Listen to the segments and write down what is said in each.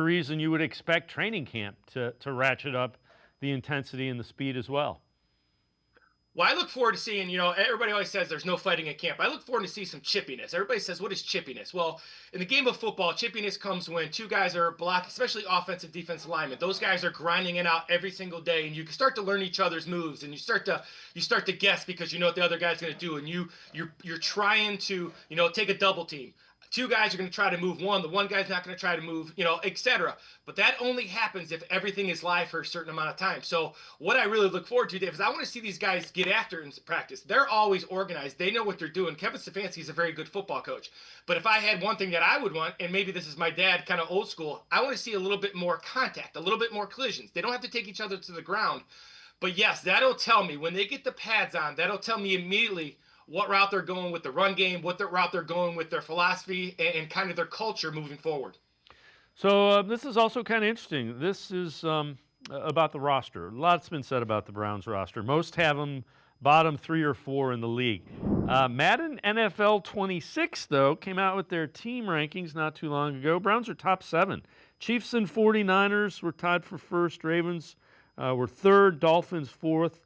reason you would expect training camp to ratchet up the intensity and the speed as well. Well, I look forward to seeing, everybody always says there's no fighting at camp. I look forward to see some chippiness. Everybody says, what is chippiness? Well, in the game of football, chippiness comes when two guys are blocking, especially offensive, defensive linemen. Those guys are grinding it out every single day, and you can start to learn each other's moves, and you start to guess because you know what the other guy's going to do, and you're trying to, take a double team. Two guys are going to try to move one. The one guy's not going to try to move, etc. But that only happens if everything is live for a certain amount of time. So what I really look forward to, Dave, is I want to see these guys get after in practice. They're always organized. They know what they're doing. Kevin Stefanski is a very good football coach. But if I had one thing that I would want, and maybe this is my dad, kind of old school, I want to see a little bit more contact, a little bit more collisions. They don't have to take each other to the ground. But yes, that'll tell me, when they get the pads on, that'll tell me immediately what route they're going with the run game, what route they're going with their philosophy, and kind of their culture moving forward. So this is also kind of interesting. This is about the roster. A lot's been said about the Browns roster. Most have them bottom 3 or 4 in the league. Madden NFL 26, though, came out with their team rankings not too long ago. Browns are top 7. Chiefs and 49ers were tied for first. Ravens were third. Dolphins fourth.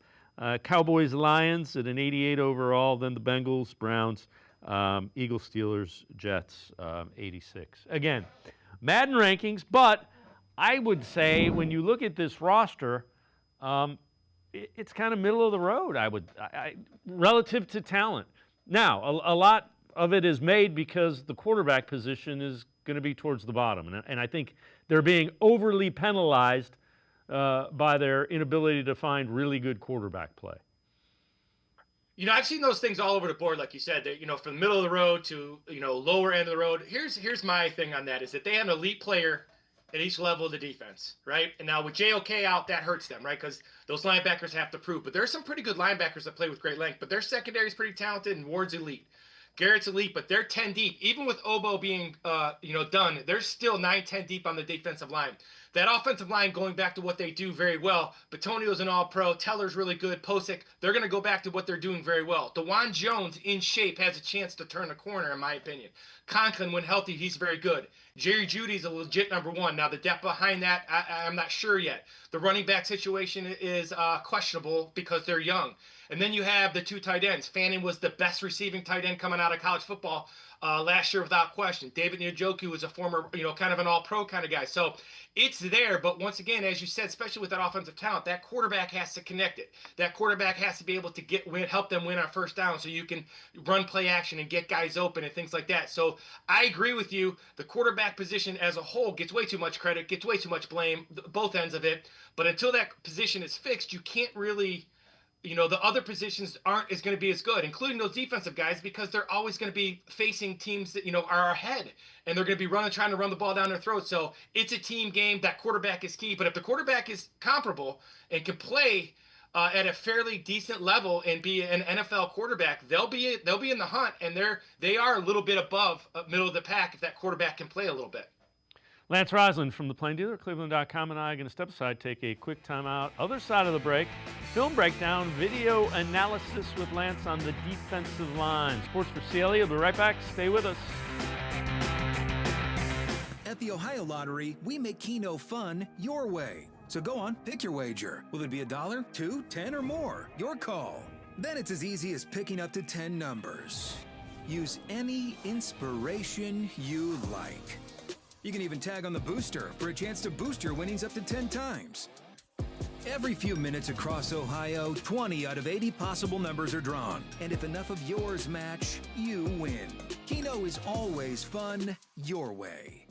Cowboys, Lions at an 88 overall, then the Bengals, Browns, Eagles, Steelers, Jets, 86. Again, Madden rankings, but I would say when you look at this roster, it's kind of middle of the road, relative to talent. Now, a lot of it is made because the quarterback position is going to be towards the bottom, and I think they're being overly penalized by their inability to find really good quarterback play. I've seen those things all over the board, like you said, that, from the middle of the road to, lower end of the road. Here's my thing on that is that they have an elite player at each level of the defense, right? And now with JOK out, that hurts them, right? Because those linebackers have to prove. But there are some pretty good linebackers that play with great length, but their secondary is pretty talented, and Ward's elite. Garrett's elite, but they're 10 deep. Even with Ogbo being, done, they're still 9, 10 deep on the defensive line. That offensive line, going back to what they do very well, Batonio's an all-pro, Teller's really good, Posick, they're going to go back to what they're doing very well. DeJuan Jones, in shape, has a chance to turn the corner, in my opinion. Conklin, when healthy, he's very good. Jerry Jeudy's a legit number 1. Now, the depth behind that, I'm not sure yet. The running back situation is questionable because they're young. And then you have the 2 tight ends. Fanning was the best receiving tight end coming out of college football last year without question. David Njoku was a former, kind of an all-pro kind of guy. So it's there, but once again, as you said, especially with that offensive talent, that quarterback has to connect it. That quarterback has to be able to help them win on first down so you can run play action and get guys open and things like that. So I agree with you. The quarterback position as a whole gets way too much credit, gets way too much blame, both ends of it. But until that position is fixed, you can't really – the other positions aren't going to be as good, including those defensive guys, because they're always going to be facing teams that, are ahead, and they're going to be trying to run the ball down their throats. So it's a team game. That quarterback is key. But if the quarterback is comparable and can play at a fairly decent level and be an NFL quarterback, they'll be in the hunt, and they are a little bit above middle of the pack if that quarterback can play a little bit. Lance Reisland from the Plain Dealer, cleveland.com, and I are going to step aside, take a quick timeout. Other side of the break, film breakdown, video analysis with Lance on the defensive line. Sports4CLE, will be right back. Stay with us. At the Ohio Lottery, we make Keno fun your way. So go on, pick your wager. Will it be $1, $2, $10, or more? Your call. Then it's as easy as picking up to 10 numbers. Use any inspiration you like. You can even tag on the booster for a chance to boost your winnings up to 10 times. Every few minutes across Ohio, 20 out of 80 possible numbers are drawn. And if enough of yours match, you win. Keno is always fun your way.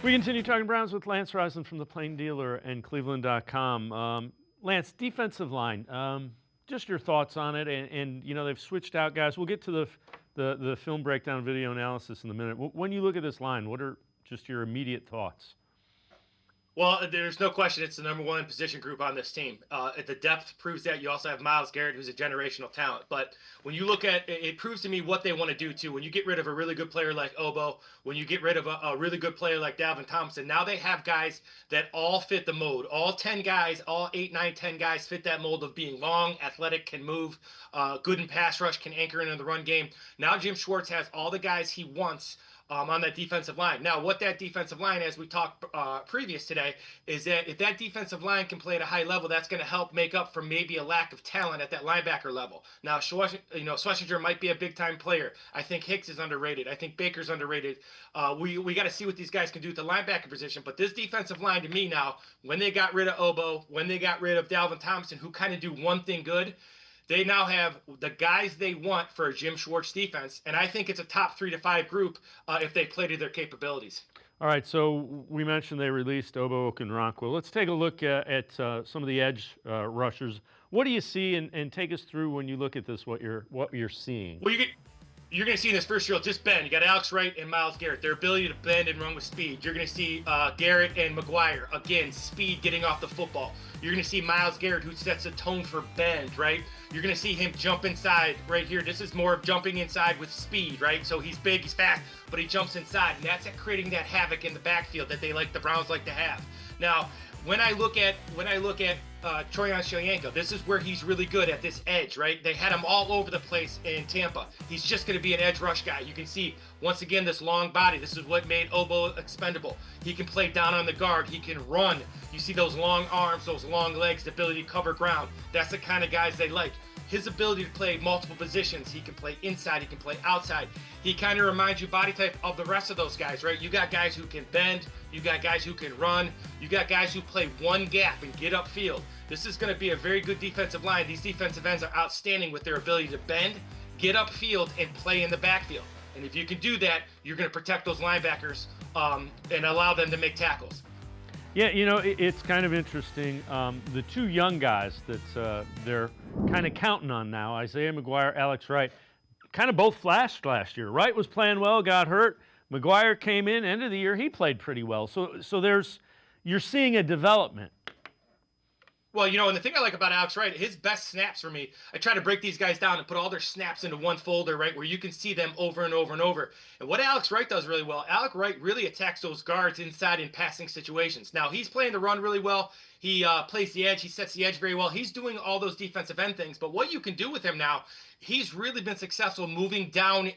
We continue talking Browns with Lance Reisland from the Plain Dealer and cleveland.com. Lance, defensive line. Just your thoughts on it, and they've switched out guys. We'll get to the film breakdown, video analysis in a minute. When you look at this line, what are just your immediate thoughts? Well, there's no question it's the number one position group on this team. The depth proves that. You also have Myles Garrett, who's a generational talent. But when you look at it, it proves to me what they want to do too. When you get rid of a really good player like Ogbo, when you get rid of a really good player like Dalvin Thompson, now they have guys that all fit the mold. All 10 guys, all 8, 9, 10 guys fit that mold of being long, athletic, can move, good in pass rush, can anchor in the run game. Now Jim Schwartz has all the guys he wants on that defensive line. Now, what that defensive line, as we talked previous today, is that if that defensive line can play at a high level, that's going to help make up for maybe a lack of talent at that linebacker level. Now, Schlesinger might be a big-time player. I think Hicks is underrated. I think Baker's underrated. We got to see what these guys can do at the linebacker position. But this defensive line, to me now, when they got rid of Ogbo, when they got rid of Dalvin Thompson, who kind of do one thing good, they now have the guys they want for a Jim Schwartz defense, and I think it's a top 3 to 5 group if they play to their capabilities. All right, so we mentioned they released Ogbo Okoronkwo. Let's take a look at some of the edge rushers. What do you see, and take us through when you look at this, what you're seeing? Well, you're going to see in this first drill just bend. You got Alex Wright and Myles Garrett, their ability to bend and run with speed. You're going to see Garrett and McGuire, again, speed getting off the football. You're going to see Myles Garrett, who sets a tone for bend, right? You're going to see him jump inside right here. This is more of jumping inside with speed, right? So he's big, he's fast, but he jumps inside, and that's at creating that havoc in the backfield that the Browns like to have. Now, when I look at Troyan Shoyanko, this is where he's really good at this edge, right? They had him all over the place in Tampa. He's just going to be an edge rush guy. You can see, once again, this long body. This is what made Ogbo expendable. He can play down on the guard. He can run. You see those long arms, those long legs, the ability to cover ground. That's the kind of guys they like. His ability to play multiple positions. He can play inside. He can play outside. He kind of reminds you body type of the rest of those guys, right? You got guys who can bend. You got guys who can run. You got guys who play one gap and get upfield. This is going to be a very good defensive line. These defensive ends are outstanding with their ability to bend, get upfield, and play in the backfield. And if you can do that, you're going to protect those linebackers and allow them to make tackles. Yeah, it's kind of interesting. The two young guys that they're kind of counting on now, Isaiah McGuire, Alex Wright, kind of both flashed last year. Wright was playing well, got hurt. McGuire came in, end of the year, he played pretty well. So you're seeing a development. Well, and the thing I like about Alex Wright, his best snaps for me, I try to break these guys down and put all their snaps into one folder, right, where you can see them over and over and over. And what Alex Wright does really well, Alex Wright really attacks those guards inside in passing situations. Now, he's playing the run really well. He plays the edge. He sets the edge very well. He's doing all those defensive end things. But what you can do with him now, he's really been successful moving down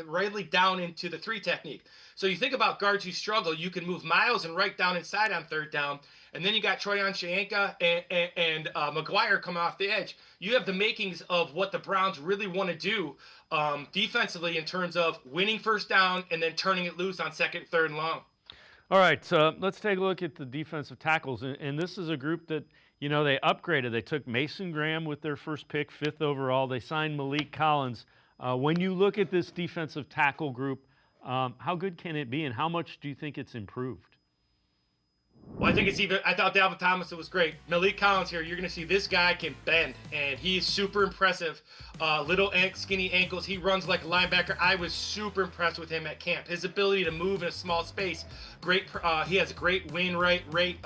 rightly down into the 3 technique. So you think about guards who struggle, you can move Myles and Wright down inside on 3rd down. And then you got Troyan Shoyanko and McGuire coming off the edge. You have the makings of what the Browns really want to do defensively in terms of winning 1st down and then turning it loose on 2nd, 3rd, and long. All right, so let's take a look at the defensive tackles. And this is a group that, they upgraded. They took Mason Graham with their first pick, 5th overall. They signed Malik Collins. When you look at this defensive tackle group, how good can it be, and how much do you think it's improved? Well, I thought Dalvin Thompson was great. Malik Collins here, you're going to see this guy can bend, and he's super impressive. Little skinny ankles. He runs like a linebacker. I was super impressed with him at camp. His ability to move in a small space, great. He has a great win rate.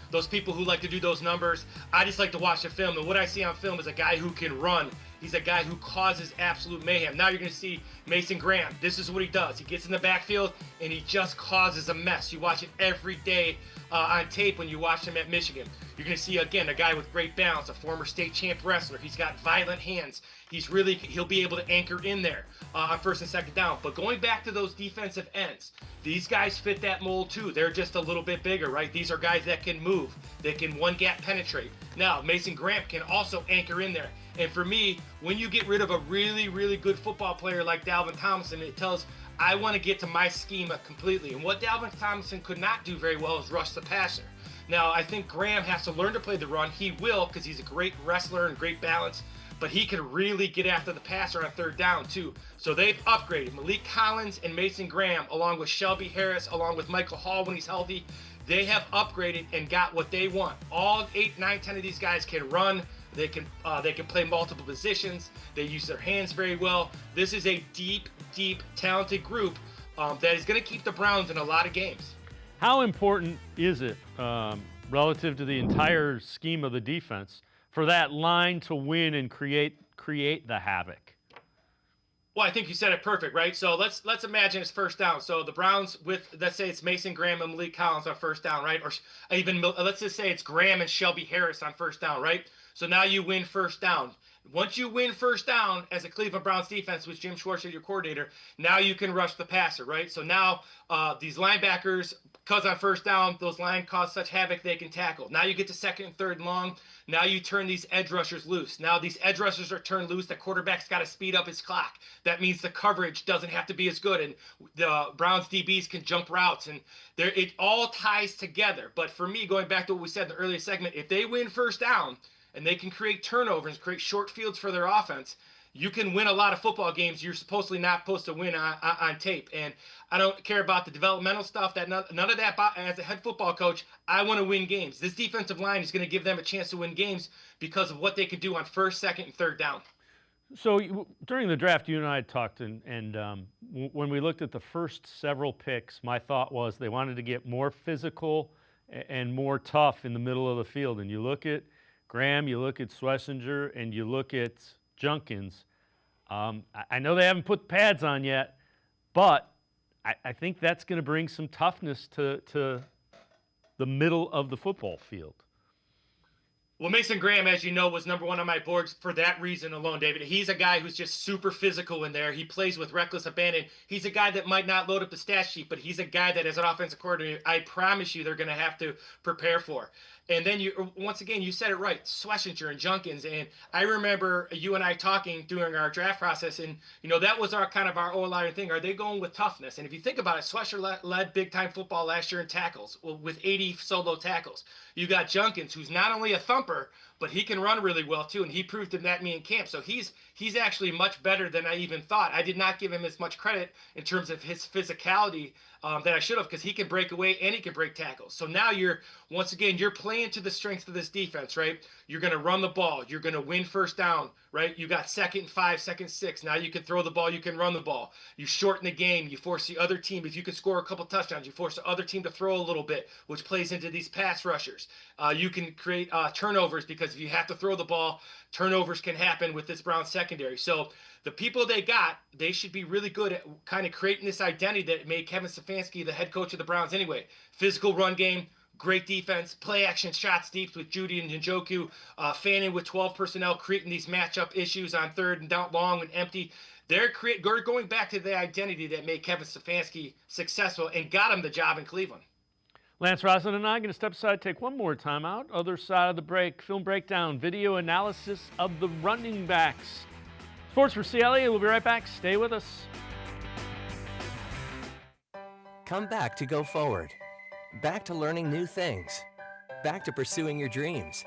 Those people who like to do those numbers, I just like to watch the film. And what I see on film is a guy who can run. He's a guy who causes absolute mayhem. Now you're going to see Mason Graham. This is what he does. He gets in the backfield, and he just causes a mess. You watch it every day on tape when you watch him at Michigan. You're going to see, again, a guy with great balance, a former state champ wrestler. He's got violent hands. He'll be able to anchor in there on 1st and 2nd down. But going back to those defensive ends, these guys fit that mold too. They're just a little bit bigger, right? These are guys that can move. They can one gap penetrate. Now, Mason Graham can also anchor in there. And for me, when you get rid of a really, really good football player like Dalvin Thompson, it tells I want to get to my schema completely. And what Dalvin Thompson could not do very well is rush the passer. Now, I think Graham has to learn to play the run. He will, because he's a great wrestler and great balance. But he can really get after the passer on 3rd down, too. So they've upgraded. Malik Collins and Mason Graham, along with Shelby Harris, along with Michael Hall when he's healthy, they have upgraded and got what they want. All 8, 9, 10 of these guys can run. They can play multiple positions. They use their hands very well. This is a deep, talented group that is going to keep the Browns in a lot of games. How important is it relative to the entire scheme of the defense for that line to win and create the havoc? Well, I think you said it perfect, right? So let's imagine it's first down. So the Browns with, let's say it's Mason Graham and Malik Collins on first down, right? Or even let's just say it's Graham and Shelby Harris on first down, right? So now you win first down. Once you win first down as a Cleveland Browns defense with Jim Schwartz as your coordinator, now you can rush the passer, right? So now these linebackers, because on first down, those line cause such havoc they can tackle. Now you get to second and third and long. Now you turn these edge rushers loose. Now these edge rushers are turned loose. The quarterback's got to speed up his clock. That means the coverage doesn't have to be as good, and the Browns DBs can jump routes, and it all ties together. But for me, going back to what we said in the earlier segment, if they win first down and they can create turnovers, create short fields for their offense, you can win a lot of football games you're supposedly not supposed to win on tape. And I don't care about the developmental stuff. That none of that. As a head football coach, I want to win games. This defensive line is going to give them a chance to win games because of what they can do on first, second, and third down. So during the draft, you and I had talked, and when we looked at the first several picks, my thought was they wanted to get more physical and more tough in the middle of the field. And you look at Graham, you look at Schlesinger, and you look at Junkins. I know they haven't put pads on yet, but I think that's going to bring some toughness to the middle of the football field. Well, Mason Graham, as you know, was number one on my boards for that reason alone, David. He's a guy who's just super physical in there. He plays with reckless abandon. He's a guy that might not load up the stat sheet, but he's a guy that, as an offensive coordinator, I promise you they're going to have to prepare for. And then once again, you said it right, Schlesinger and Junkins. And I remember you and I talking during our draft process, and that was our kind of our O-line thing. Are they going with toughness? And if you think about it, Schlesinger led big-time football last year in tackles with 80 solo tackles. You got Junkins, who's not only a thumper, but he can run really well too, and he proved that me in camp. So he's actually much better than I even thought. I did not give him as much credit in terms of his physicality that I should have, because he can break away and he can break tackles. So now you're playing to the strengths of this defense, right? You're going to run the ball. You're going to win first down, right? You got second and 5, second and 6. Now you can throw the ball. You can run the ball. You shorten the game. You force the other team. If you can score a couple touchdowns, you force the other team to throw a little bit, which plays into these pass rushers. You can create turnovers, because if you have to throw the ball, turnovers can happen with this Browns secondary. So the people they should be really good at kind of creating this identity that made Kevin Stefanski the head coach of the Browns anyway. Physical run game, great defense, play action shots deep with Judy and Njoku, Fanning with 12 personnel, creating these matchup issues on third and down, long and empty. They're going back to the identity that made Kevin Stefanski successful and got him the job in Cleveland. Lance Reisland and I are going to step aside, take one more timeout. Other side of the break, film breakdown, video analysis of the running backs. Sports4CLE, we'll be right back. Stay with us. Come back to go forward. Back to learning new things. Back to pursuing your dreams.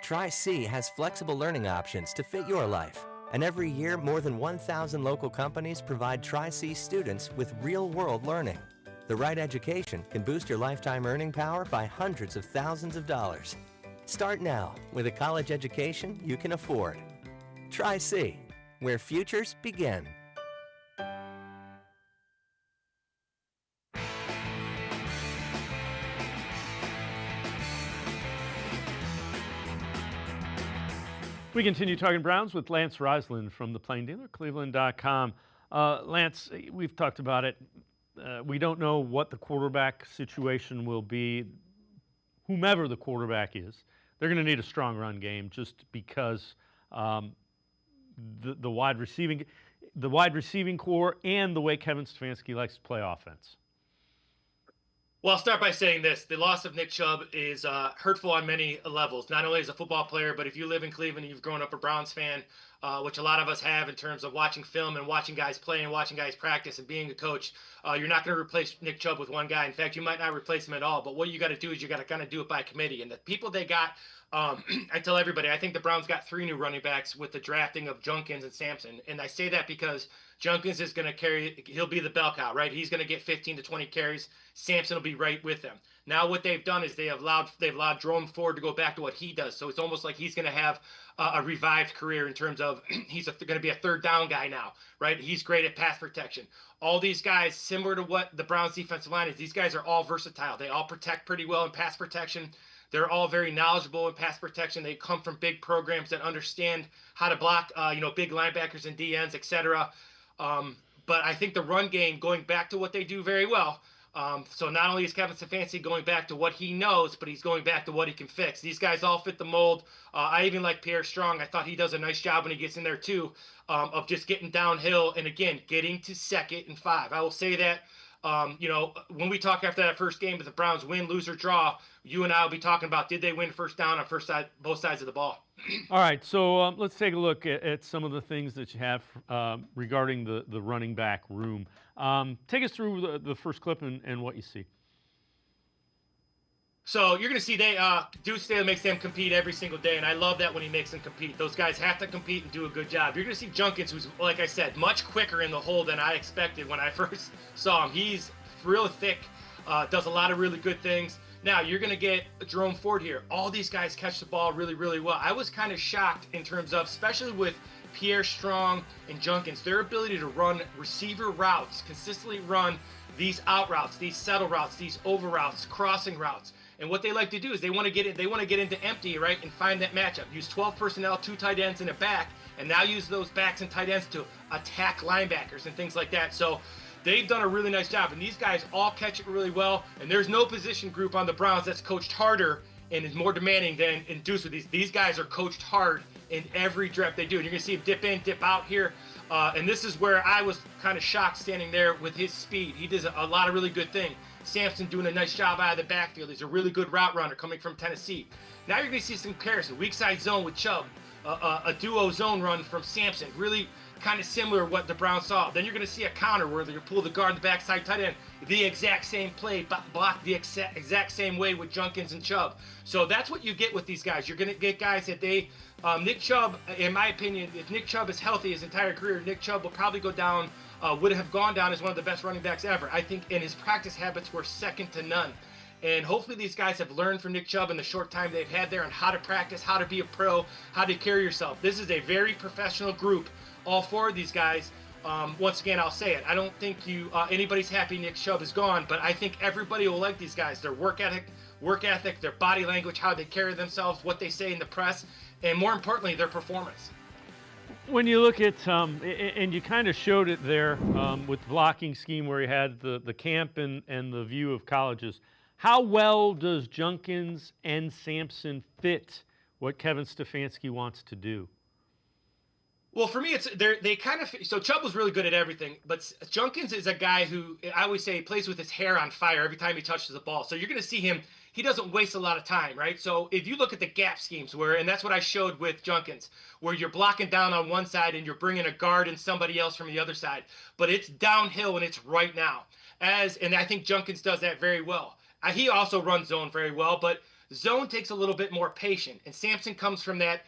Tri-C has flexible learning options to fit your life. And every year, more than 1,000 local companies provide Tri-C students with real-world learning. The right education can boost your lifetime earning power by hundreds of thousands of dollars. Start now with a college education you can afford. Tri-C, where futures begin. We continue talking Browns with Lance Reisland from the Plain Dealer, cleveland.com. Lance, we've talked about it. We don't know what the quarterback situation will be. Whomever the quarterback is, they're going to need a strong run game, just because the wide receiving core and the way Kevin Stefanski likes to play offense. Well, I'll start by saying this. The loss of Nick Chubb is hurtful on many levels, not only as a football player, but if you live in Cleveland and you've grown up a Browns fan, which a lot of us have in terms of watching film and watching guys play and watching guys practice and being a coach, you're not going to replace Nick Chubb with one guy. In fact, you might not replace him at all. But what you got to do is you got to kind of do it by committee. And the people they got I tell everybody, I think the Browns got 3 new running backs with the drafting of Junkins and Sampson. And I say that because Junkins is going to he'll be the bell cow, right? He's going to get 15 to 20 carries. Sampson will be right with him. Now what they've done is they've allowed Jerome Ford to go back to what he does. So it's almost like he's going to have a revived career in terms of he's going to be a third down guy now, right? He's great at pass protection. All these guys, similar to what the Browns defensive line is, these guys are all versatile. They all protect pretty well in pass protection. They're all very knowledgeable in pass protection. They come from big programs that understand how to block, big linebackers and DNs, etc. But I think the run game, going back to what they do very well. So not only is Kevin Stefanski going back to what he knows, but he's going back to what he can fix. These guys all fit the mold. I even like Pierre Strong. I thought he does a nice job when he gets in there too, of just getting downhill and, again, getting to 2nd and 5. I will say that, when we talk after that first game, if the Browns win, lose, or draw, you and I will be talking about, did they win first down on both sides of the ball? All right, so let's take a look at some of the things that you have regarding the running back room. Take us through the first clip and what you see. So you're going to see Deuce Staley makes them compete every single day, and I love that when he makes them compete. Those guys have to compete and do a good job. You're going to see Junkins, who's, like I said, much quicker in the hole than I expected when I first saw him. He's real thick, does a lot of really good things. Now, you're going to get Jerome Ford here. All these guys catch the ball really, really well. I was kind of shocked in terms of, especially with Pierre Strong and Junkins, their ability to run receiver routes, consistently run these out routes, these settle routes, these over routes, crossing routes. And what they like to do is they want to get into empty, right, and find that matchup. Use 12 personnel, 2 tight ends in a back, and now use those backs and tight ends to attack linebackers and things like that. So they've done a really nice job, and these guys all catch it really well. And there's no position group on the Browns that's coached harder and is more demanding than induced with these. These guys are coached hard in every draft they do. And you're going to see him dip in, dip out here. And this is where I was kind of shocked standing there with his speed. He does a lot of really good things. Sampson doing a nice job out of the backfield. He's a really good route runner coming from Tennessee. Now you're going to see some comparison. Weak side zone with Chubb. A duo zone run from Sampson. Really kind of similar to what the Browns saw. Then you're going to see a counter where they're pull the guard in the backside tight end. The exact same play, block the exact same way with Junkins and Chubb. So that's what you get with these guys. You're going to get guys that Nick Chubb, in my opinion, if Nick Chubb is healthy his entire career, Nick Chubb will probably would have gone down as one of the best running backs ever. I think in his practice habits were second to none. And hopefully these guys have learned from Nick Chubb in the short time they've had there on how to practice, how to be a pro, how to carry yourself. This is a very professional group, all 4 of these guys. Once again, I'll say it. I don't think anybody's happy Nick Chubb is gone, but I think everybody will like these guys. Their work ethic, their body language, how they carry themselves, what they say in the press, and more importantly, their performance. When you look at, and you kind of showed it there with the blocking scheme where you had the camp and the view of colleges, how well does Junkins and Sampson fit what Kevin Stefanski wants to do? Well, for me, they kind of, so Chubb was really good at everything, but Junkins is a guy who, I always say, plays with his hair on fire every time he touches the ball. So you're going to see him, he doesn't waste a lot of time, right? So if you look at the gap schemes and that's what I showed with Junkins, where you're blocking down on one side and you're bringing a guard and somebody else from the other side, but it's downhill and it's right now. And I think Junkins does that very well. He also runs zone very well, but zone takes a little bit more patient. And Sampson comes from that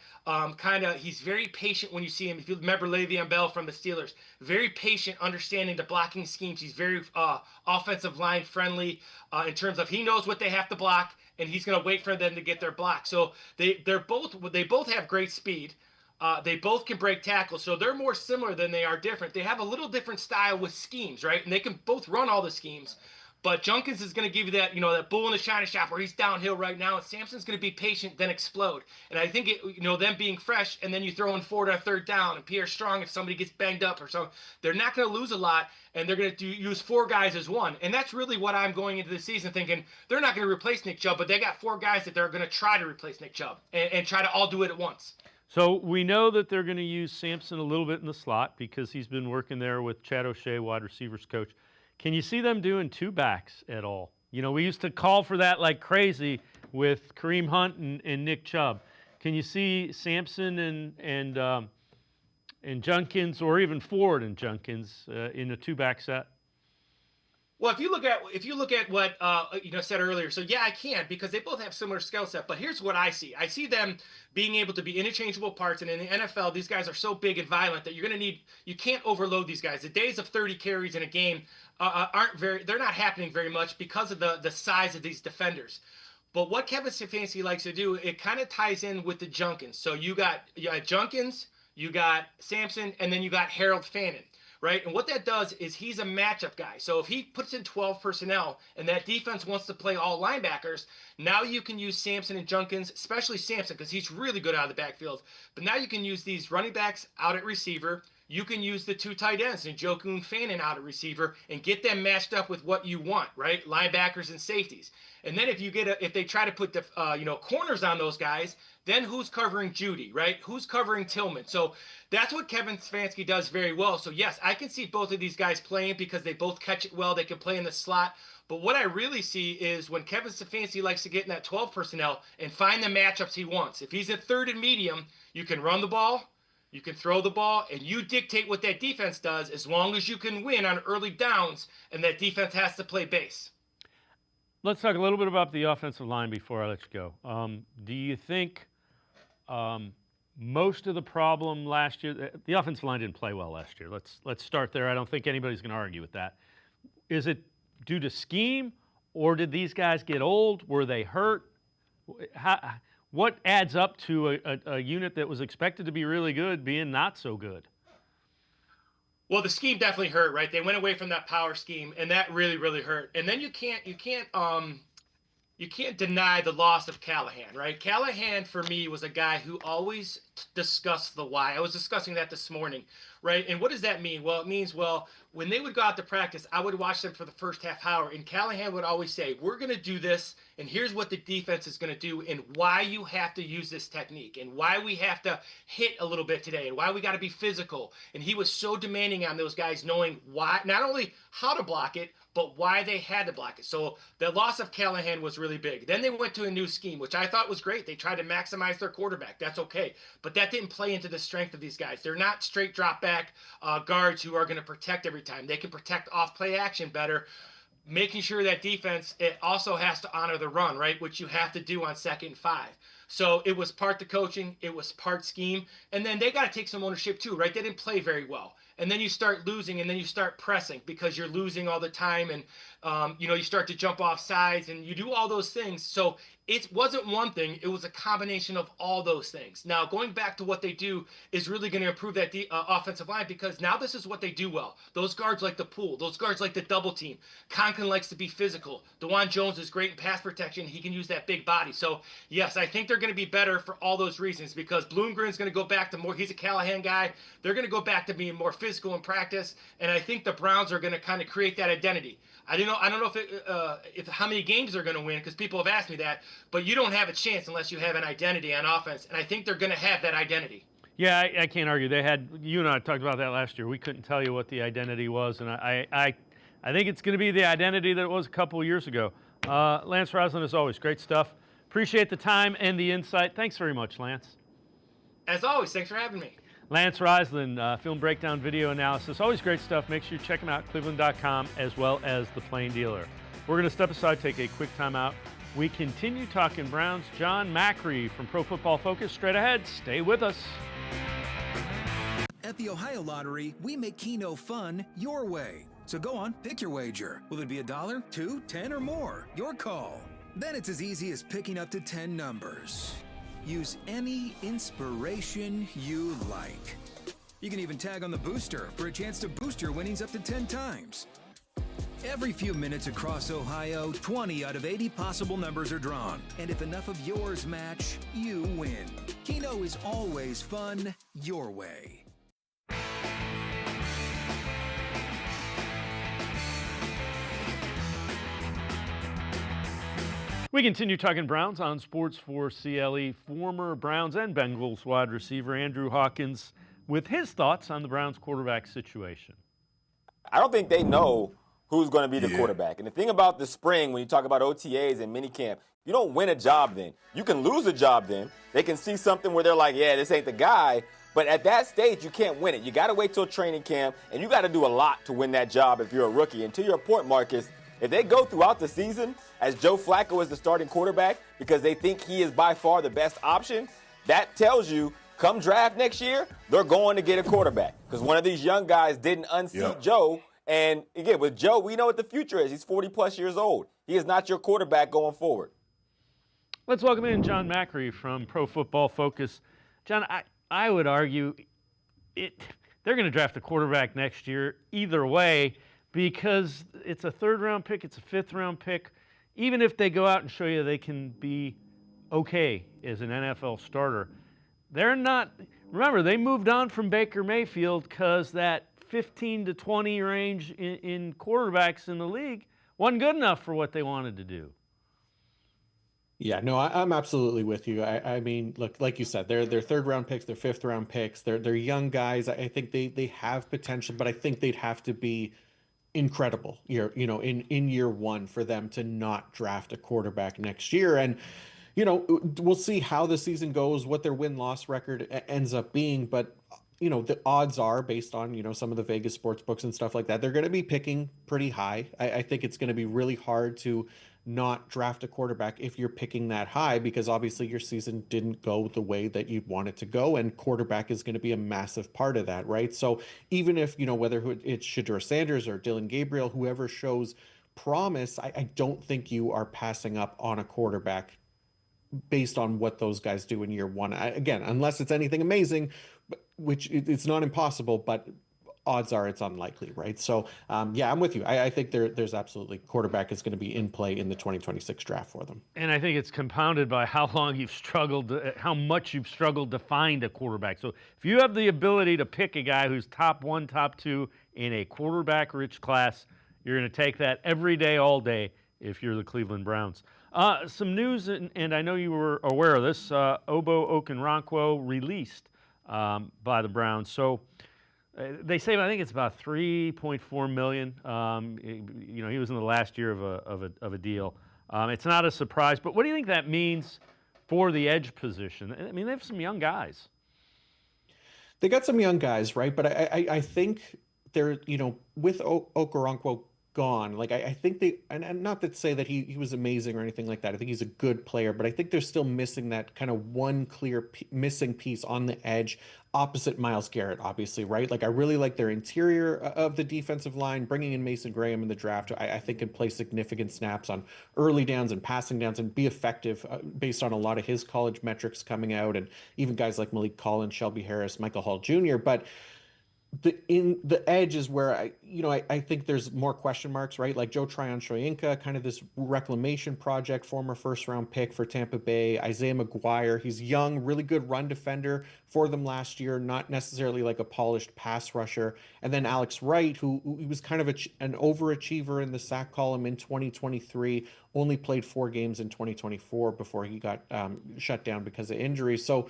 he's very patient when you see him. If you remember Le'Veon Bell from the Steelers, very patient, understanding the blocking schemes. He's very offensive line friendly in terms of he knows what they have to block, and he's going to wait for them to get their block. So they both have great speed. They both can break tackles, so they're more similar than they are different. They have a little different style with schemes, right? And they can both run all the schemes. But Junkins is going to give you that, that bull in the shiny shop where he's downhill right now, and Sampson's going to be patient, then explode. And I think them being fresh, and then you throw in Ford on 3rd down, and Pierre Strong if somebody gets banged up or something, they're not going to lose a lot, and they're going to use 4 guys as one. And that's really what I'm going into the season thinking. They're not going to replace Nick Chubb, but they got 4 guys that they're going to try to replace Nick Chubb and try to all do it at once. So we know that they're going to use Sampson a little bit in the slot because he's been working there with Chad O'Shea, wide receivers coach. Can you see them doing 2 backs at all? We used to call for that like crazy with Kareem Hunt and Nick Chubb. Can you see Sampson and Junkins, or even Ford and Junkins in a 2-back set? Well, if you look at what said earlier, so yeah, I can, because they both have similar skill set. But here's what I see: I see them being able to be interchangeable parts. And in the NFL, these guys are so big and violent that you can't overload these guys. The days of 30 carries in a game they're not happening very much because of the size of these defenders. But what Kevin Stefanski likes to do, it kind of ties in with the Junkins. So you got Junkins, you got Sampson, and then you got Harold Fannin. Right? And what that does is he's a matchup guy. So if he puts in 12 personnel and that defense wants to play all linebackers, now you can use Sampson and Junkins, especially Sampson, because he's really good out of the backfield. But now you can use these running backs out at receiver. You can use the two tight ends, Njoku and Fannin, out at receiver, and get them matched up with what you want, right? Linebackers and safeties. And then if they try to put the corners on those guys, then who's covering Judy, right? Who's covering Tillman? So that's what Kevin Stefanski does very well. So yes, I can see both of these guys playing because they both catch it well. They can play in the slot. But what I really see is when Kevin Stefanski likes to get in that 12 personnel and find the matchups he wants. If he's at third and medium, you can run the ball, you can throw the ball, and you dictate what that defense does as long as you can win on early downs, and that defense has to play base. Let's talk a little bit about the offensive line before I let you go. Do you think most of the problem last year, the offensive line didn't play well last year. Let's start there. I don't think anybody's going to argue with that. Is it due to scheme, or did these guys get old? Were they hurt? What adds up to a unit that was expected to be really good being not so good? Well, the scheme definitely hurt, right? They went away from that power scheme, and that really, really hurt. And then you can't deny the loss of Callahan, right? Callahan, for me, was a guy who always discussed the why. I was discussing that this morning, right? And what does that mean? Well, it means, when they would go out to practice, I would watch them for the first half hour, and Callahan would always say, we're going to do this, and here's what the defense is going to do, and why you have to use this technique, and why we have to hit a little bit today, and why we got to be physical. And he was so demanding on those guys, knowing why, not only how to block it, but why they had to block it. So the loss of Callahan was really big. Then they went to a new scheme, which I thought was great. They tried to maximize their quarterback. That's okay. But that didn't play into the strength of these guys. They're not straight drop back guards who are going to protect every time. They can protect off play action better, making sure that defense, it also has to honor the run, right? Which you have to do on 2nd and 5. So it was part the coaching, it was part scheme, and then they got to take some ownership too, right? They didn't play very well. And then you start losing, and then you start pressing because you're losing all the time, and you start to jump off sides, and you do all those things. So it wasn't one thing, it was a combination of all those things. Now, going back to what they do is really going to improve that offensive line, because now this is what they do well. Those guards like the pull, those guards like the double team. Conklin likes to be physical. DeJuan Jones is great in pass protection. He can use that big body. So yes, I think they're going to be better for all those reasons, because Bloomgren's going to go back to more, he's a Callahan guy. They're going to go back to being more physical in practice, and I think the Browns are going to kind of create that identity. I don't know if how many games they're going to win, because people have asked me that, but you don't have a chance unless you have an identity on offense, and I think they're going to have that identity. Yeah, I can't argue. You and I talked about that last year. We couldn't tell you what the identity was, and I think it's going to be the identity that it was a couple of years ago. Lance Reisland, as always, great stuff. Appreciate the time and the insight. Thanks very much, Lance. As always, thanks for having me. Lance Reisland, film breakdown, video analysis, always great stuff. Make sure you check him out, cleveland.com, as well as The Plain Dealer. We're going to step aside, take a quick timeout. We continue talking Browns. John Macri from Pro Football Focus straight ahead. Stay with us. At the Ohio Lottery, we make Keno fun your way. So go on, pick your wager. Will it be $1, $2, $10, or more? Your call. Then it's as easy as picking up to 10 numbers. Use any inspiration you like. You can even tag on the booster for a chance to boost your winnings up to 10 times. Every few minutes across Ohio, 20 out of 80 possible numbers are drawn. And if enough of yours match, you win. Keno is always fun your way. We continue talking Browns on Sports4CLE. Former Browns and Bengals wide receiver Andrew Hawkins with his thoughts on the Browns quarterback situation. I don't think they know who's going to be the quarterback. And the thing about the spring, when you talk about OTAs and minicamp, you don't win a job then. You can lose a job then. They can see something where they're like, yeah, this ain't the guy. But at that stage, you can't win it. You got to wait till training camp, and you got to do a lot to win that job if you're a rookie. And to your point, Marcus, if they go throughout the season as Joe Flacco is the starting quarterback because they think he is by far the best option, that tells you come draft next year, they're going to get a quarterback because one of these young guys didn't unseat Joe. And again, with Joe, we know what the future is. He's 40-plus years old. He is not your quarterback going forward. Let's welcome in John Macri from Pro Football Focus. John, I would argue they're going to draft a quarterback next year either way because it's a third-round pick, it's a fifth-round pick. Even if they go out and show you they can be okay as an NFL starter, they're not – remember, they moved on from Baker Mayfield because that 15 to 20 range in quarterbacks in the league wasn't good enough for what they wanted to do. Yeah, no, I'm absolutely with you. I mean, look, like you said, they're third-round picks, they're fifth-round picks. They're young guys. I think they have potential, but I think they'd have to be incredible in year one for them to not draft a quarterback next year. And we'll see how the season goes, what their win-loss record ends up being. But the odds are based on some of the Vegas sports books and stuff like that. They're going to be picking pretty high. I think it's going to be really hard to not draft a quarterback if you're picking that high because obviously your season didn't go the way that you want it to go, and quarterback is going to be a massive part of that, right? So even if whether it's Shedeur Sanders or Dylan Gabriel, whoever shows promise, I don't think you are passing up on a quarterback based on what those guys do in year one. Again, unless it's anything amazing, which it's not impossible, but odds are it's unlikely, right? So, yeah, I'm with you. I think there's absolutely quarterback is going to be in play in the 2026 draft for them. And I think it's compounded by how long you've struggled, how much you've struggled to find a quarterback. So if you have the ability to pick a guy who's top one, top two in a quarterback-rich class, you're going to take that every day, all day if you're the Cleveland Browns. Some news, and I know you were aware of this, Ogbo Okoronkwo released by the Browns. So they say, I think it's about $3.4 million. He was in the last year of a deal. It's not a surprise, but what do you think that means for the edge position? I mean, they have some young guys. They got some young guys, right? But I think they're, with Okoronkwo gone, like I think they, and not to say that he was amazing or anything like that. I think he's a good player, but I think they're still missing that kind of one clear missing piece on the edge opposite Myles Garrett, obviously, right? Like I really like their interior of the defensive line. Bringing in Mason Graham in the draft, I think can play significant snaps on early downs and passing downs and be effective based on a lot of his college metrics coming out, and even guys like Malik Collins, Shelby Harris, Michael Hall Jr. But the edge is where I think there's more question marks, right? Like Joe Tryon-Shoyinka, kind of this reclamation project, former first-round pick for Tampa Bay. Isaiah McGuire, he's young, really good run defender for them last year, not necessarily like a polished pass rusher. And then Alex Wright, who was kind of an overachiever in the sack column in 2023, only played 4 games in 2024 before he got shut down because of injury. So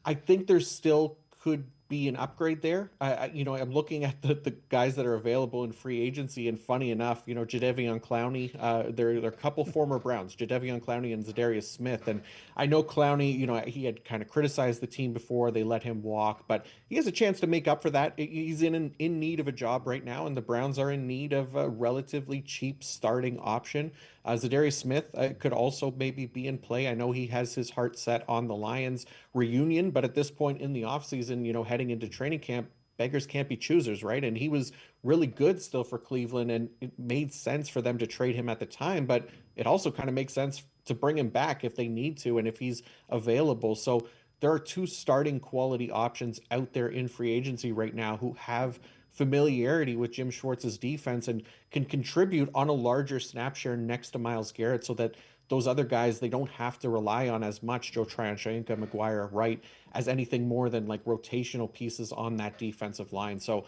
I think there's still could be an upgrade there. I'm looking at the guys that are available in free agency, and funny enough, Jadeveon Clowney, they're a couple former Browns, Jadeveon Clowney and Zadarius Smith. And I know Clowney, he had kind of criticized the team before they let him walk, but he has a chance to make up for that. He's in need of a job right now, and the Browns are in need of a relatively cheap starting option. Zadarius Smith could also maybe be in play. I know he has his heart set on the Lions reunion, but at this point in the offseason, heading into training camp, beggars can't be choosers, right? And he was really good still for Cleveland, and it made sense for them to trade him at the time, but it also kind of makes sense to bring him back if they need to and if he's available. So there are 2 starting quality options out there in free agency right now who have familiarity with Jim Schwartz's defense and can contribute on a larger snap share next to Myles Garrett, so that those other guys, they don't have to rely on as much Joe Tryon-Shoyinka, McGuire, Wright, as anything more than like rotational pieces on that defensive line. So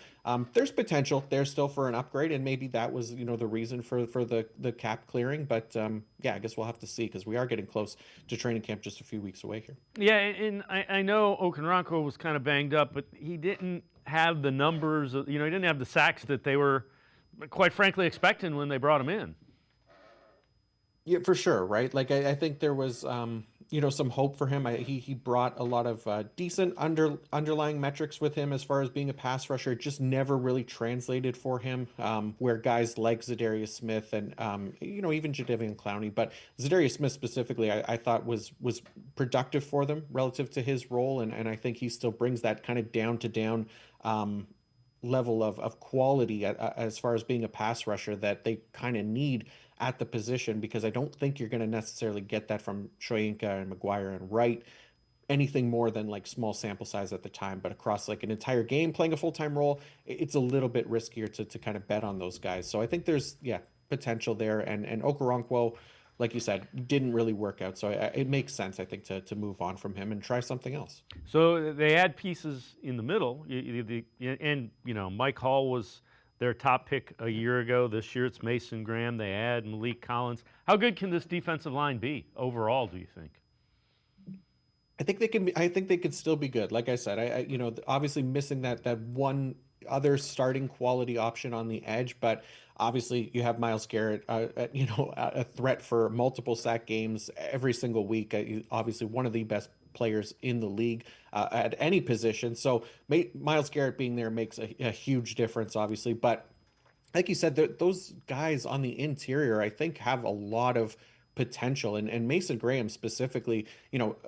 there's potential there still for an upgrade, and maybe that was the reason for the cap clearing. But yeah, I guess we'll have to see, because we are getting close to training camp, just a few weeks away here. Yeah, and I know Okoronkwo was kind of banged up, but he didn't have the numbers. He didn't have the sacks that they were, quite frankly, expecting when they brought him in. Yeah, for sure, right? Like I think there was some hope for him. He brought a lot of decent underlying metrics with him as far as being a pass rusher. It just never really translated for him, where guys like Zadarius Smith and even Jadeveon Clowney, but Zadarius Smith specifically, I thought was productive for them relative to his role, and I think he still brings that kind of down to down level of quality as far as being a pass rusher that they kind of need at the position, because I don't think you're going to necessarily get that from Shoyinka and McGuire and Wright, anything more than like small sample size at the time. But across like an entire game playing a full-time role, it's a little bit riskier to kind of bet on those guys. So I think there's potential there, and Okoronkwo, like you said, didn't really work out. So it makes sense, I think, to move on from him and try something else. So they add pieces in the middle, and Mike Hall was their top pick a year ago. This year it's Mason Graham. They add Malik Collins. How good can this defensive line be overall, do you think? I think they can be. I think they could still be good. Like I said, obviously missing that one other starting quality option on the edge, but obviously you have Myles Garrett, a threat for multiple sack games every single week. Obviously one of the best players in the league at any position. So Myles Garrett being there makes a huge difference, obviously. But like you said, those guys on the interior, I think, have a lot of potential. And Mason Graham specifically,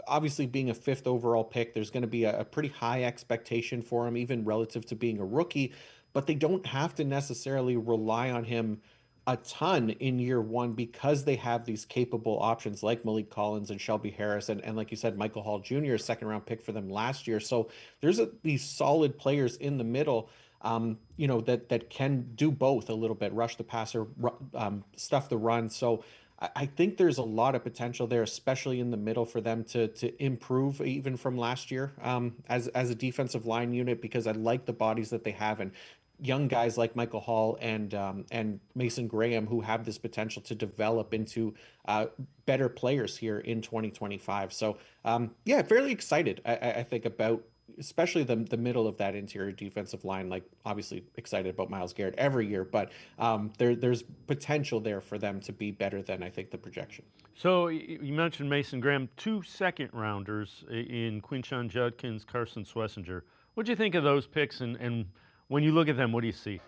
obviously being a 5th overall pick, there's going to be a pretty high expectation for him, even relative to being a rookie. But they don't have to necessarily rely on him a ton in year one, because they have these capable options like Malik Collins and Shelby Harris, and like you said, Michael Hall Jr., 2nd-round pick for them last year. So there's these solid players in the middle, that can do both a little bit, rush the passer, stuff the run. So I think there's a lot of potential there, especially in the middle, for them to improve even from last year as a defensive line unit, because I like the bodies that they have, and young guys like Michael Hall and Mason Graham, who have this potential to develop into better players here in 2025. So fairly excited, I think, about especially the middle of that interior defensive line. Like, obviously excited about Myles Garrett every year, but there's potential there for them to be better than, I think, the projection. So you mentioned Mason Graham, 2 second-rounders in Quinshon Judkins, Carson Schlesinger. What do you think of those picks, and when you look at them, what do you see?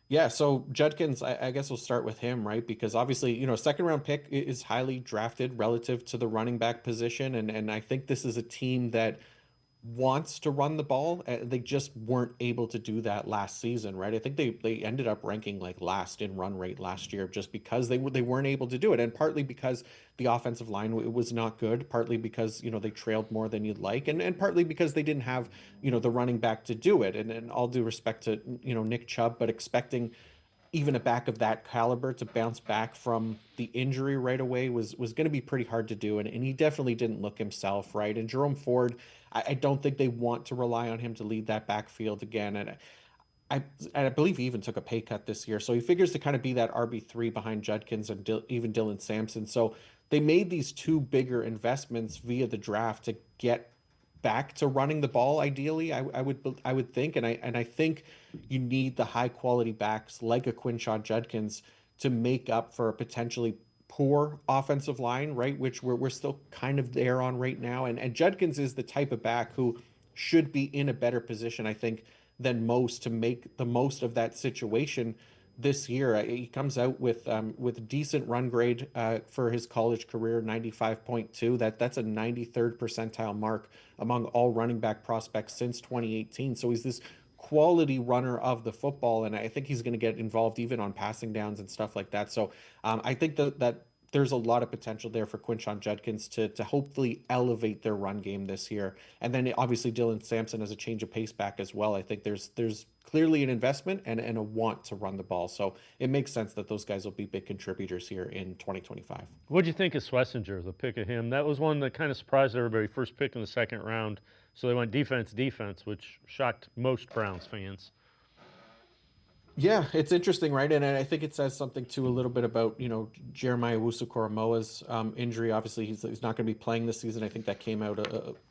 Yeah, so Judkins, I guess we'll start with him, right? Because obviously, 2nd-round pick is highly drafted relative to the running back position, and I think this is a team that wants to run the ball. They just weren't able to do that last season, right? I think they ended up ranking like last in run rate last year, just because they weren't able to do it, and partly because the offensive line was not good, partly because they trailed more than you'd like, and partly because they didn't have the running back to do it. And all due respect to Nick Chubb, but expecting even a back of that caliber to bounce back from the injury right away was going to be pretty hard to do. And he definitely didn't look himself, right? And Jerome Ford, I don't think they want to rely on him to lead that backfield again. And I believe he even took a pay cut this year. So he figures to kind of be that RB3 behind Judkins and even Dylan Sampson. So they made these 2 bigger investments via the draft to get back to running the ball. Ideally, I would think, and I think you need the high quality backs like a Quinshon Judkins to make up for a potentially poor offensive line, right? Which we're still kind of there on right now. And Judkins is the type of back who should be in a better position, I think, than most to make the most of that situation this year. He comes out with decent run grade for his college career, 95.2. That's a 93rd percentile mark among all running back prospects since 2018. So he's this quality runner of the football, and I think he's going to get involved even on passing downs and stuff like that. So I think that there's a lot of potential there for Quinshon Judkins to hopefully elevate their run game this year. And then obviously Dylan Sampson as a change of pace back as well. I think there's clearly an investment and a want to run the ball. So it makes sense that those guys will be big contributors here in 2025. What do you think of Schlesinger, the pick of him? That was one that kind of surprised everybody. First pick in the 2nd round. So they went defense, which shocked most Browns fans. Yeah, it's interesting, right? And I think it says something too a little bit about Jeremiah Owusu-Koramoah's injury. Obviously, he's not going to be playing this season. I think that came out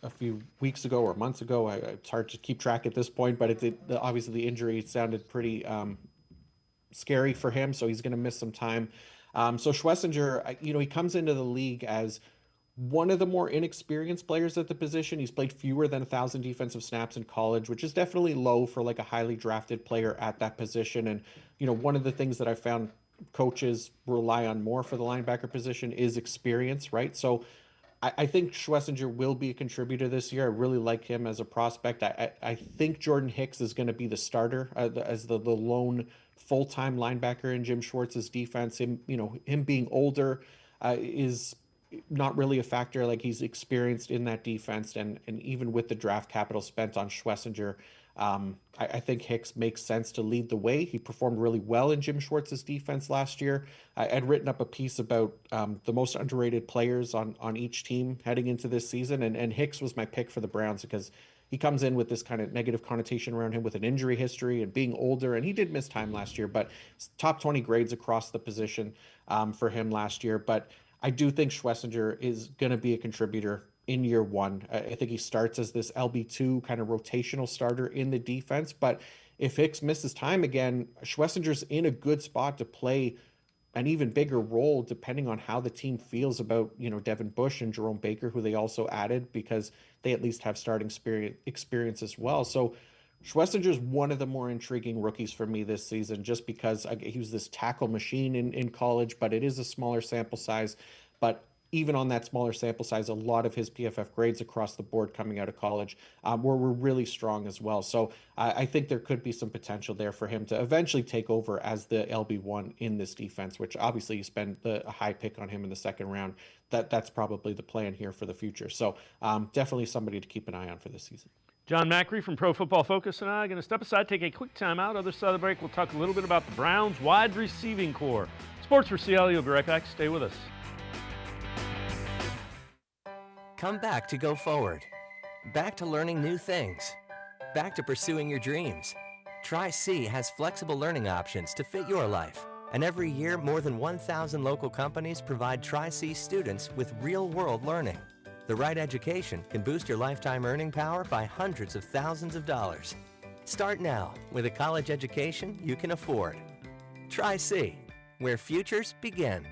a few weeks ago or months ago. It's hard to keep track at this point, but obviously the injury sounded pretty scary for him, so he's going to miss some time. So Schlesinger, he comes into the league as one of the more inexperienced players at the position. He's played fewer than 1,000 defensive snaps in college, which is definitely low for like a highly drafted player at that position. And, one of the things that I found coaches rely on more for the linebacker position is experience, right? So I think Schlesinger will be a contributor this year. I really like him as a prospect. I think Jordan Hicks is going to be the starter as the lone full-time linebacker in Jim Schwartz's defense. Him being older is not really a factor. Like, he's experienced in that defense, and even with the draft capital spent on Schlesinger, I think Hicks makes sense to lead the way. He performed really well in Jim Schwartz's defense last year. I'd written up a piece about the most underrated players on each team heading into this season, and Hicks was my pick for the Browns because he comes in with this kind of negative connotation around him with an injury history and being older, and he did miss time last year, but top 20 grades across the position for him last year. But I do think Schlesinger is going to be a contributor in year one. I think he starts as this LB2 kind of rotational starter in the defense. But if Hicks misses time again, Schlesinger's in a good spot to play an even bigger role depending on how the team feels about, Devin Bush and Jerome Baker, who they also added because they at least have starting experience as well. So Schlesinger's one of the more intriguing rookies for me this season, just because he was this tackle machine in college, but it is a smaller sample size. But even on that smaller sample size, a lot of his PFF grades across the board coming out of college were really strong as well. So I think there could be some potential there for him to eventually take over as the LB1 in this defense, which obviously you spend a high pick on him in the second round. That's probably the plan here for the future. So definitely somebody to keep an eye on for this season. John Macri from Pro Football Focus and I are going to step aside, take a quick time out. Other side of the break, we'll talk a little bit about the Browns' wide receiving core. Sports4CLE will be right back. Stay with us. Come back to go forward. Back to learning new things. Back to pursuing your dreams. Tri-C has flexible learning options to fit your life. And every year, more than 1,000 local companies provide Tri-C students with real-world learning. The right education can boost your lifetime earning power by hundreds of thousands of dollars. Start now with a college education you can afford. Tri-C, where futures begin.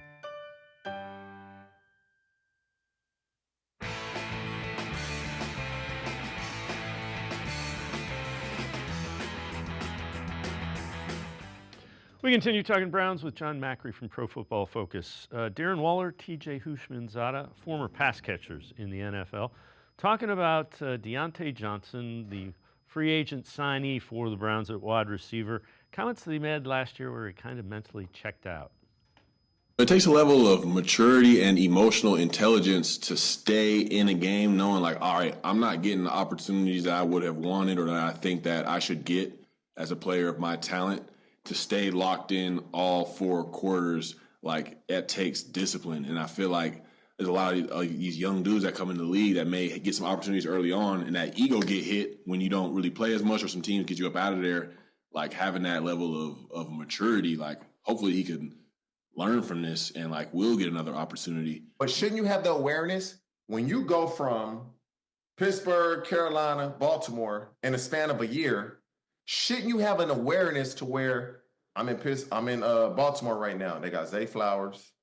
We continue talking Browns with John Macri from Pro Football Focus. Darren Waller, T.J. Houshmandzadeh, former pass catchers in the NFL, talking about Deontay Johnson, the free agent signee for the Browns at wide receiver. Comments that he made last year where he kind of mentally checked out. It takes a level of maturity and emotional intelligence to stay in a game knowing like, all right, I'm not getting the opportunities that I would have wanted or that I think that I should get as a player of my talent. To stay locked in all 4 quarters, like, it takes discipline. And I feel like there's a lot of these young dudes that come in the league that may get some opportunities early on, and that ego get hit when you don't really play as much or some teams get you up out of there. Like, having that level of maturity, like, hopefully he can learn from this and, like, will get another opportunity. But shouldn't you have the awareness when you go from Pittsburgh, Carolina, Baltimore in a span of a year? Shouldn't you have an awareness to where I'm in Baltimore right now? They got Zay Flowers,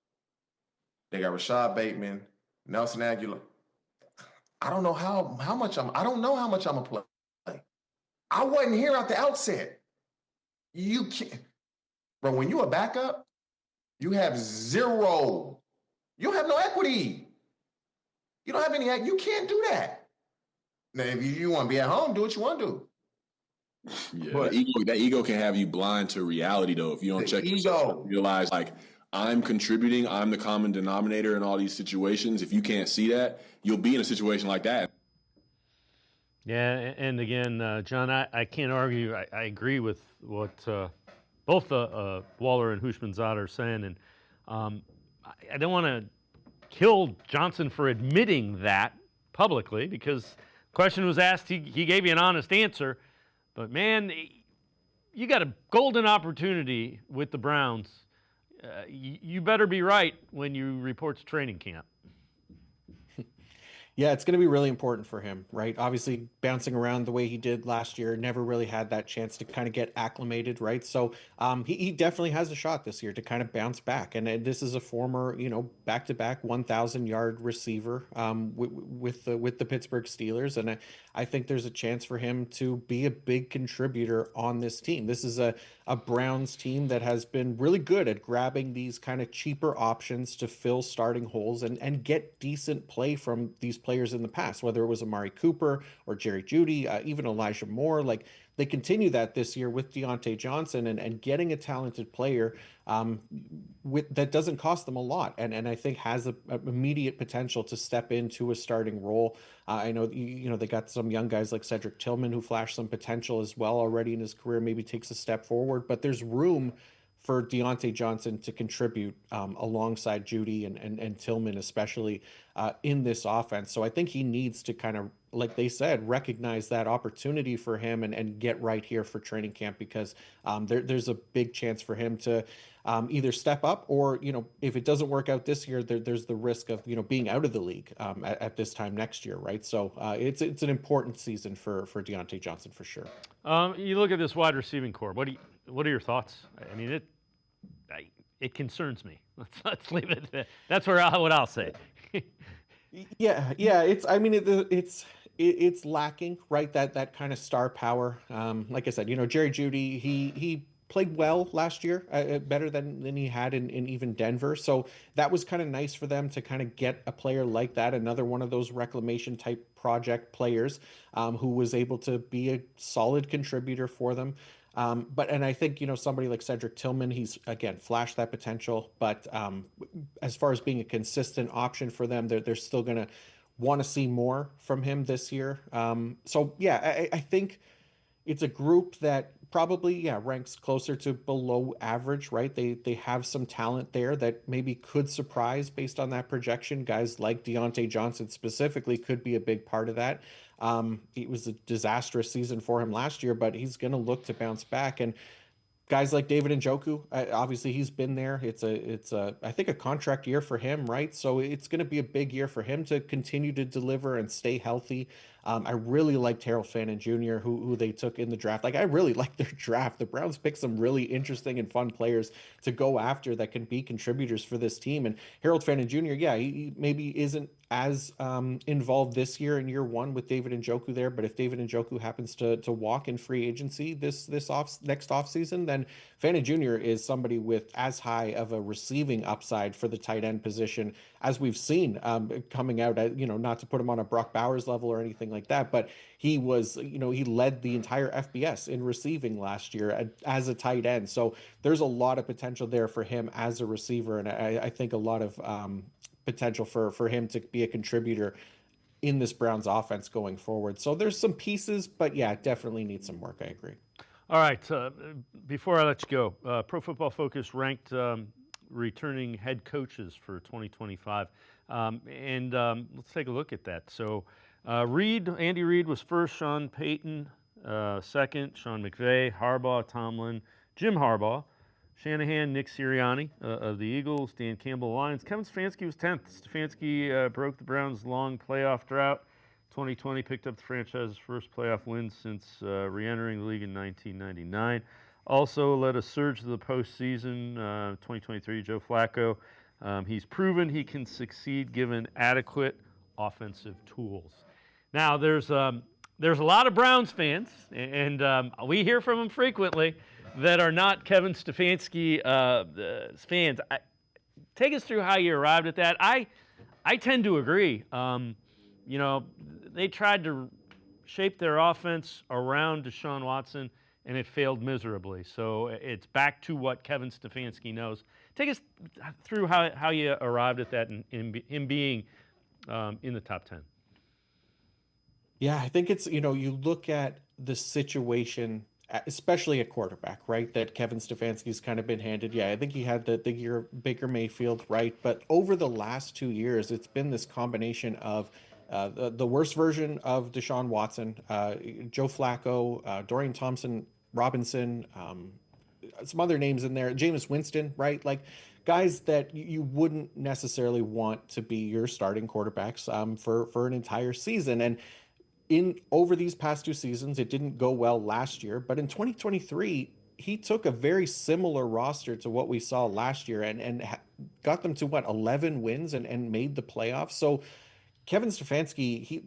they got Rashad Bateman, Nelson Aguilar. I don't know how much I'm gonna play. I wasn't here at the outset. You can't, bro. When you a backup, you have zero. You don't have no equity. You don't have any. You can't do that. Now, if you want to be at home, do what you want to do. Yeah, but that ego can have you blind to reality, though. If you don't check yourself, realize, like, I'm contributing, I'm the common denominator in all these situations. If you can't see that, you'll be in a situation like that. Yeah, and again, John, I can't argue. I agree with what both Waller and Houshmandzadeh are saying, and I don't want to kill Johnson for admitting that publicly, because the question was asked, he gave you an honest answer. But, man, you got a golden opportunity with the Browns. You better be right when you report to training camp. Yeah, it's going to be really important for him, right? Obviously, bouncing around the way he did last year, never really had that chance to kind of get acclimated, right? So he definitely has a shot this year to kind of bounce back. And this is a former, back-to-back 1,000-yard receiver with the Pittsburgh Steelers, and I think there's a chance for him to be a big contributor on this team. This is a Browns team that has been really good at grabbing these kind of cheaper options to fill starting holes and get decent play from these players in the past, whether it was Amari Cooper or Jerry Jeudy, even Elijah Moore. Like, they continue that this year with Deontay Johnson and getting a talented player that doesn't cost them a lot, and I think has a immediate potential to step into a starting role. I know they got some young guys like Cedric Tillman who flashed some potential as well already in his career, maybe takes a step forward, but there's room for Deontay Johnson to contribute alongside Jeudy and Tillman, especially in this offense. So I think he needs to kind of, like they said, recognize that opportunity for him and get right here for training camp, because there's a big chance for him to either step up or, if it doesn't work out this year, there's the risk of, being out of the league at this time next year, right? So it's an important season for Deontay Johnson for sure. You look at this wide receiving core. What are your thoughts? I mean, it concerns me. Let's leave it at that. That's what I'll say. Yeah. It's lacking, right? That kind of star power. Like I said, Jerry Jeudy, he played well last year, better than he had in even Denver. So that was kind of nice for them to kind of get a player like that, another one of those reclamation type project players who was able to be a solid contributor for them. And I think, somebody like Cedric Tillman, he's, again, flashed that potential. But as far as being a consistent option for them, they're still going to want to see more from him this year. I think it's a group that probably, ranks closer to below average, right? They have some talent there that maybe could surprise based on that projection. Guys like Deontay Johnson specifically could be a big part of that. It was a disastrous season for him last year, but he's going to look to bounce back. And guys like David Njoku, obviously he's been there. It's I think a contract year for him, right? So it's going to be a big year for him to continue to deliver and stay healthy. I really liked Harold Fannin Jr., who they took in the draft. Like, I really like their draft. The Browns picked some really interesting and fun players to go after that can be contributors for this team. And Harold Fannin Jr., he maybe isn't as involved this year in year one with David Njoku there, but if David Njoku happens to walk in free agency next offseason, then Fannin Jr. is somebody with as high of a receiving upside for the tight end position as we've seen coming out at, not to put him on a Brock Bowers level or anything like that, but he was, he led the entire FBS in receiving last year as a tight end. So there's a lot of potential there for him as a receiver. And I think a lot of potential for him to be a contributor in this Browns offense going forward. So there's some pieces, but definitely needs some work. I agree. All right. Before I let you go, Pro Football Focus ranked returning head coaches for 2025. Let's take a look at that. So Andy Reid was first, Sean Payton second, Sean McVay, Harbaugh, Tomlin, Jim Harbaugh, Shanahan, Nick Sirianni of the Eagles, Dan Campbell, Lions. Kevin Stefanski was 10th. Stefanski broke the Browns' long playoff drought. 2020 picked up the franchise's first playoff win since re-entering the league in 1999. Also led a surge to the postseason. 2023, Joe Flacco. He's proven he can succeed given adequate offensive tools. Now, there's a lot of Browns fans, and we hear from them frequently, that are not Kevin Stefanski fans. Take us through how you arrived at that. I tend to agree. They tried to shape their offense around Deshaun Watson, and it failed miserably. So it's back to what Kevin Stefanski knows. Take us through how you arrived at that and him being in the top 10. Yeah, I think it's, you look at the situation, especially at quarterback, right, that Kevin Stefanski's kind of been handed. Yeah, I think he had the year Baker Mayfield, right? But over the last 2 years, it's been this combination of the worst version of Deshaun Watson, Joe Flacco, Dorian Thompson-Robinson, some other names in there. Jameis Winston, right? Like guys that you wouldn't necessarily want to be your starting quarterbacks for an entire season. And over these past 2 seasons, it didn't go well last year, but in 2023, he took a very similar roster to what we saw last year and got them to 11 wins and made the playoffs. So Kevin Stefanski, he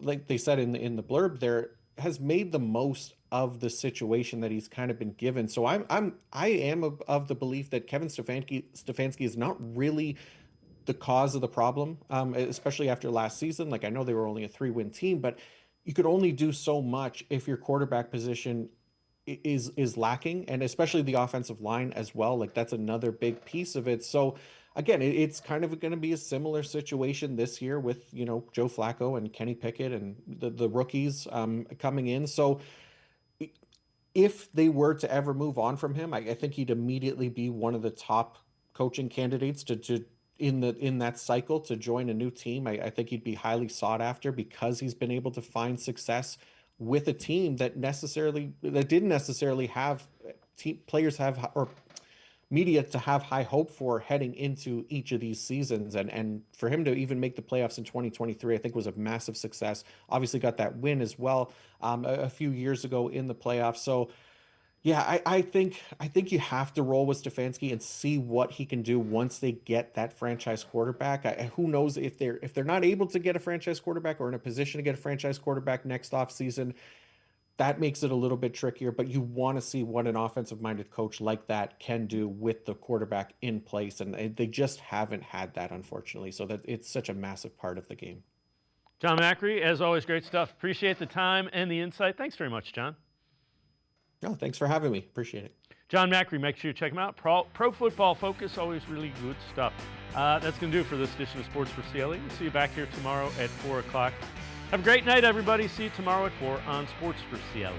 like they said in the blurb there, has made the most of the situation that he's kind of been given. So I am of the belief that Kevin Stefanski is not really the cause of the problem, especially after last season. Like I know they were only a 3-win team, but you could only do so much if your quarterback position is lacking, and especially the offensive line as well. Like that's another big piece of it. So again, it's kind of going to be a similar situation this year with, Joe Flacco and Kenny Pickett and the rookies coming in. So if they were to ever move on from him, I think he'd immediately be one of the top coaching candidates to in that cycle to join a new team. I think he'd be highly sought after because he's been able to find success with a team that didn't necessarily have players have or media to have high hope for heading into each of these seasons. And for him to even make the playoffs in 2023, I think was a massive success. Obviously got that win as well a few years ago in the playoffs. So yeah, I think you have to roll with Stefanski and see what he can do once they get that franchise quarterback. Who knows if they're not able to get a franchise quarterback or in a position to get a franchise quarterback next offseason. That makes it a little bit trickier, but you want to see what an offensive-minded coach like that can do with the quarterback in place, and they just haven't had that, unfortunately. So that it's such a massive part of the game. John Macri, as always, great stuff. Appreciate the time and the insight. Thanks very much, John. Oh, thanks for having me. Appreciate it. John Macri, make sure you check him out. Pro Football Focus, always really good stuff. That's going to do it for this edition of Sports for CLE. We'll see you back here tomorrow at 4 o'clock. Have a great night, everybody. See you tomorrow at 4 on Sports for CLE.